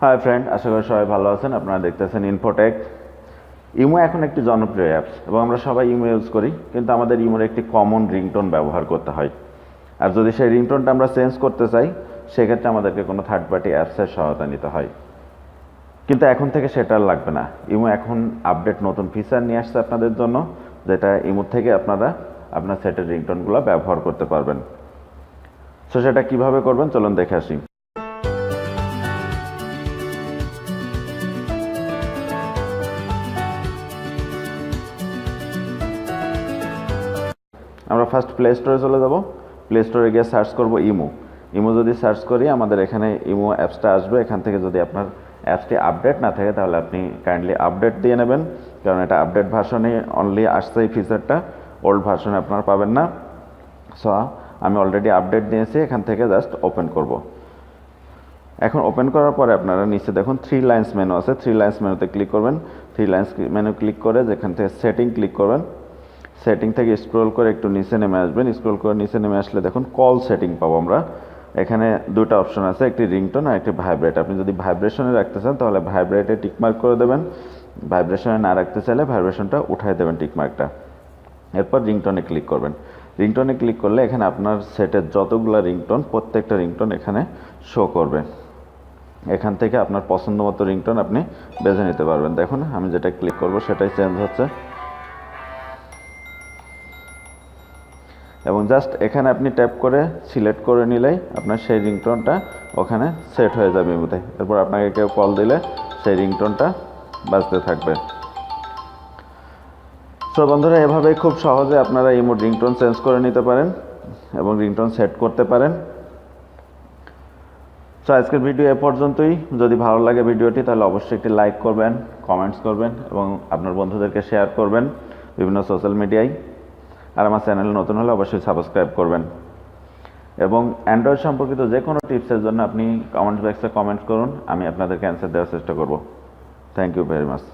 Hi friend, আশা করি সবাই ভালো আছেন। আপনারা দেখতেছেন ইনফোটেক। ইমো এখন একটি জনপ্রিয় অ্যাপস এবং আমরা সবাই ইমো ইউজ করি, কিন্তু আমাদের ইমোর একটি কমন রিংটোন ব্যবহার করতে হয়। আর যদি সেই রিংটোনটা আমরা চেঞ্জ করতে চাই, সেক্ষেত্রে আমাদেরকে কোনো থার্ড পার্টি অ্যাপসের সহায়তা নিতে হয়। কিন্তু এখন থেকে সেটা আর লাগবে না। ইমো এখন আপডেট নতুন ফিচার নিয়ে আসছে আপনাদের জন্য, যেটা ইমো থেকে আপনারা আপনার সেটের রিংটোনগুলো ব্যবহার করতে পারবেন। সো সেটা কীভাবে করবেন চলুন দেখে আসি। আমরা ফার্স্ট প্লে স্টোরে চলে যাব। প্লে স্টোরে গিয়ে সার্চ করব ইমো। ইমো যদি সার্চ করি আমাদের এখানে ইমো অ্যাপসটা আসবে। এখান থেকে যদি আপনার অ্যাপসটি আপডেট না থাকে তাহলে আপনি কাইন্ডলি আপডেট দিয়ে নেবেন, কারণ এটা আপডেট ভার্সনে অনলি আসছে এই ফিচারটা, ওল্ড ভার্সনে আপনারা পাবেন না। সো আমি অলরেডি আপডেট দিয়েছি, এখান থেকে জাস্ট ওপেন করব। এখন ওপেন করার পরে আপনারা নিচে দেখুন 3 লাইন্স মেনু আছে। 3 লাইন্স মেনুতে ক্লিক করবেন। 3 লাইন্স মেনু ক্লিক করে যেখান থেকে সেটিং ক্লিক করবেন। সেটিং থেকে স্ক্রল করে একটু নিচে নেমে আসবেন। স্ক্রল করে নিচে নেমে আসলে দেখুন কল সেটিং পাবো আমরা। এখানে দুটো অপশন আছে, একটি রিংটোন আর একটি ভাইব্রেট। আপনি যদি ভাইব্রেশনে রাখতে চান তাহলে ভাইব্রেটে টিকমার্ক করে দেবেন, ভাইব্রেশনে না রাখতে চাইলে ভাইব্রেশনটা উঠাই দেবেন টিকমার্কটা। এরপর রিংটোনে ক্লিক করবেন। রিংটোনে ক্লিক করলে এখানে আপনার সেটের যতগুলো রিংটোন, প্রত্যেকটা রিংটোন এখানে শো করবে। এখান থেকে আপনার পছন্দ মতো রিংটোন আপনি বেছে নিতে পারবেন। দেখুন আমি যেটা ক্লিক করব সেটাই চেঞ্জ হচ্ছে, এবং জাস্ট এখানে আপনি ট্যাপ করে সিলেক্ট করে নিলেই আপনার সেই রিংটোনটা ওখানে সেট হয়ে যাবে ইমোতে। এরপর আপনাকে কেউ কল দিলে সেই রিংটোনটা বাজতে থাকবে। সো বন্ধুরা, এভাবেই খুব সহজে আপনারা ইমো রিংটোন চেঞ্জ করে নিতে পারেন এবং রিংটোন সেট করতে পারেন। সো আজকের ভিডিও এ পর্যন্তই। যদি ভালো লাগে ভিডিওটি তাহলে অবশ্যই একটি লাইক করবেন, কমেন্টস করবেন এবং আপনার বন্ধুদেরকে শেয়ার করবেন বিভিন্ন সোশ্যাল মিডিয়ায়। আর আমার চ্যানেল নতুন হলে অবশ্যই সাবস্ক্রাইব করবেন। এবং অ্যান্ড্রয়েড সম্পর্কিত যে কোনো টিপসের জন্য আপনি কমেন্ট বক্সে কমেন্ট করুন, আমি আপনাদেরকে অ্যান্সার দেওয়ার চেষ্টা করব। Thank you very much.